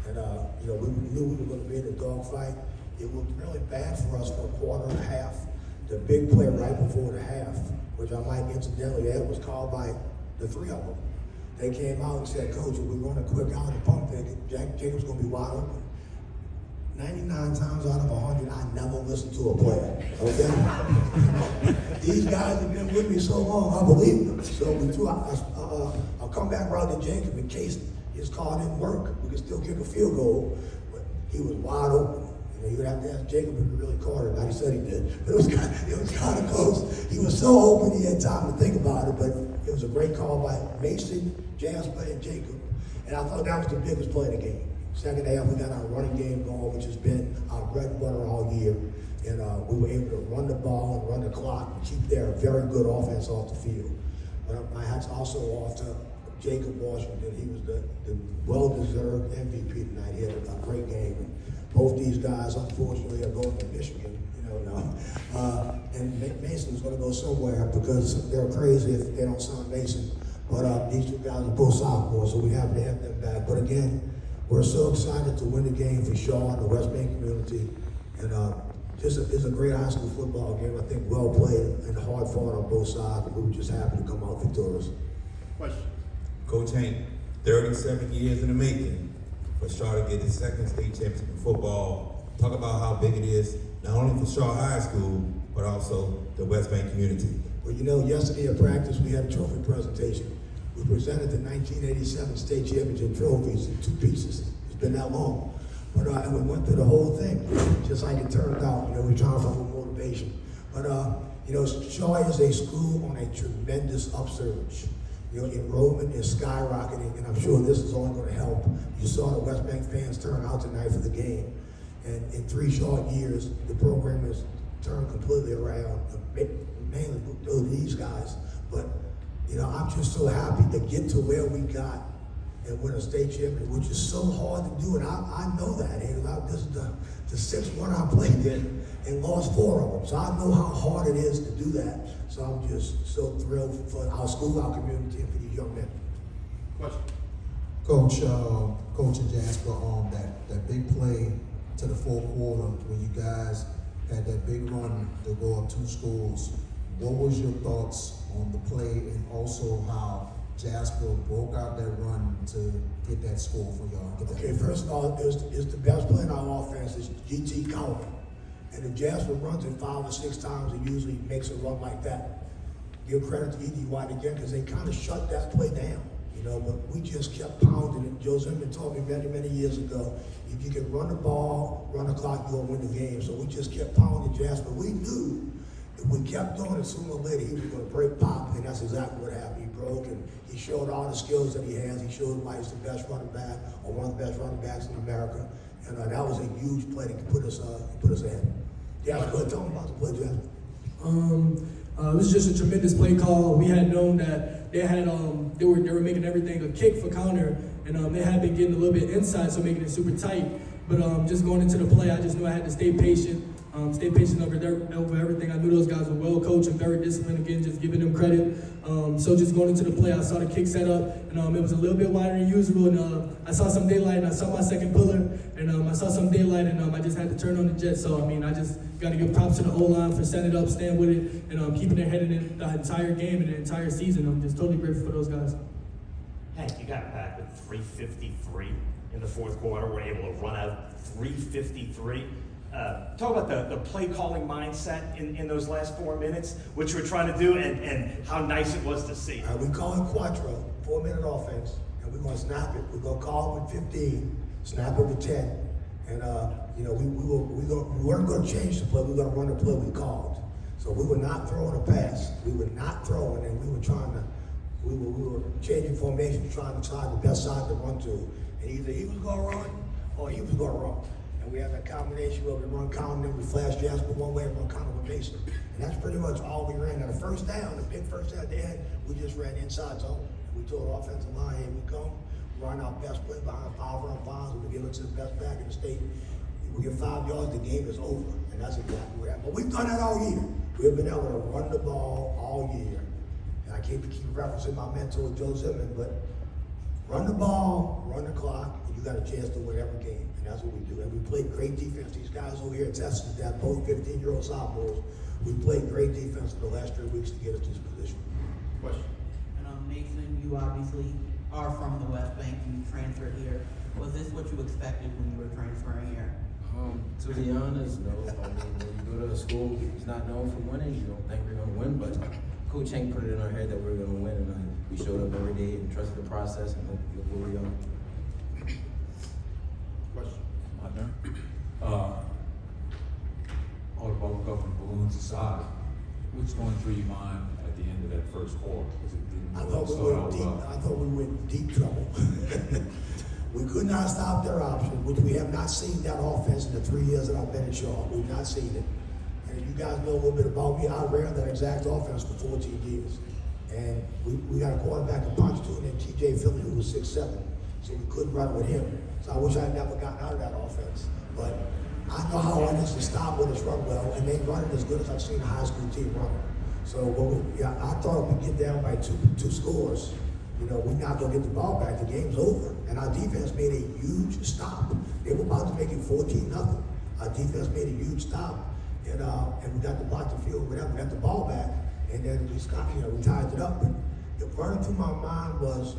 And we knew we were going to be in a dogfight. It was really bad for us for a quarter and a half. The big play right before the half, which I might incidentally add, was called by the three of them. They came out and said, "Coach, if we run a quick out and pump it, Jacob's going to be wide open." 99 times out of 100, I never listened to a player. Okay? These guys have been with me so long, I believe them. So we threw a comeback route to Jacob in case his call didn't work. We could still kick a field goal, but he was wide open. You would have to ask Jacob if he really caught it. Now he said he did, but it was kind of close. He was so open, he had time to think about it, but it was a great call by Mason, Jasper, and Jacob. And I thought that was the biggest play of the game. Second half, we got our running game going, which has been our bread and butter all year. And we were able to run the ball and run the clock and keep their very good offense off the field. But my hat's also off to Jacob Washington. He was the well-deserved MVP tonight. He had a great game. And both these guys, unfortunately, are going to Michigan. And Mason's going to go somewhere because they're crazy if they don't sign Mason. But these two guys are both sophomores, so we have to have them back. But again, we're so excited to win the game for Shaw and the West Bank community. And it's a great high school football game. I think well played and hard fought on both sides. And we were just happy to come out victorious. Question. Coach Tierney, 37 years in the making for Shaw to get his second state championship in football. Talk about how big it is, not only for Shaw High School, but also the West Bank community. Well, yesterday at practice, we had a trophy presentation. We presented the 1987 state championship trophies in 2 pieces. It's been that long. But and we went through the whole thing, just like it turned out. We're trying for motivation. But Shaw is a school on a tremendous upsurge. Enrollment is skyrocketing, and I'm sure this is only going to help. You saw the West Bank fans turn out tonight for the game. And in 3 short years, the program has turned completely around, mainly these guys. But I'm just so happy to get to where we got and win a state championship, which is so hard to do. And I know that. This is the 6th one I played in and lost 4 of them. So I know how hard it is to do that. So I'm just so thrilled for our school, our community, and for these young men. Question. Coach and Jasper, that big play to the 4th quarter when you guys had that big run to go up 2 scores. What was your thoughts on the play and also how Jasper broke out that run to get that score for y'all? Okay, first of all, it's the best play in our offense is GT counter. And if Jasper runs it 5 or 6 times, he usually makes a run like that. Give credit to E.D. White again, because they kind of shut that play down, but we just kept pounding it. Joe Zimmerman told me many, many years ago, if you can run the ball, run the clock, you'll win the game. So we just kept pounding Jasper. We knew if we kept doing it, sooner or later, he was going to break pop, and that's exactly what happened. He broke, and he showed all the skills that he has. He showed why he's the best running back, or one of the best running backs in America. And that was a huge play to put us ahead. Yeah, tell them about the play, Jasper. It was just a tremendous play call. We had known that they were making everything a kick for counter, and they had been getting a little bit inside, so making it super tight. But just going into the play, I just knew I had to stay patient. Stay patient over everything. I knew those guys were well coached and very disciplined. Again, just giving them credit. So just going into the play, I saw the kick set up, and it was a little bit wider than usual. And I saw some daylight, and I saw my second pillar, and I saw some daylight, and I just had to turn on the jet. So I just got to give props to the O-line for setting it up, staying with it, and keeping their head in the entire game and the entire season. I'm just totally grateful for those guys. Hank, you got back with 3:53 in the 4th quarter. We're able to run out 3:53. Talk about the play calling mindset in those last 4 minutes, what you were trying to do, and how nice it was to see. We call it Quattro, 4-minute offense, and we're going to snap it. We're going to call it with 15, snap it with 10. And, we weren't going to change the play. We were going to run the play we called. So we were not throwing a pass. We were not throwing, and we were changing formations, trying to decide the best side to run to. And either he was going to run or he was going to run. And we had a combination where we run counter, and we flash Jasper one way and run counter with Mason. And that's pretty much all we ran. Now the first down, the big first down they had, we just ran inside zone. We told the offensive line, here we come, run our best play behind 5 run files, and we give it to the best back in the state. If we get 5 yards, the game is over. And that's exactly what happened. But we've done that all year. We've been able to run the ball all year. And I keep referencing my mentor, Joe Zimmerman, but run the ball, run the clock, and you got a chance to win every game. And that's what we do. And we played great defense. These guys over here tested that, both 15-year-old sophomores. We played great defense in the last 3 weeks to get us to this position. Question. And Mason, you obviously are from the West Bank and you transferred here. Was this what you expected when you were transferring here? To be honest, no. I mean, when you go to a school that's not known for winning, you don't think we're going to win. But Coach Hank put it in our head that we're going to win, and we showed up every day and trusted the process, and look where we are. Question. My turn. All the bubble government balloons aside, what's going through your mind at the end of that first quarter? I thought we were in deep trouble. We could not stop their option, which we have not seen that offense in the 3 years that I've been at Shaw. We've not seen it. And you guys know a little bit about me. I ran that exact offense for 14 years. And we got a quarterback in Pontoon and TJ Philly who was 6'7". So we couldn't run with him. So I wish I had never gotten out of that offense. But I know how it is to stop when it's run well, and they run it as good as I've seen a high school team run it. So I thought if we get down by two scores, we're not going to get the ball back. The game's over. And our defense made a huge stop. They were about to make it 14-0. Our defense made a huge stop. And we got to block the field, whatever. We got the ball back. And then we tied it up. But the running through my mind was,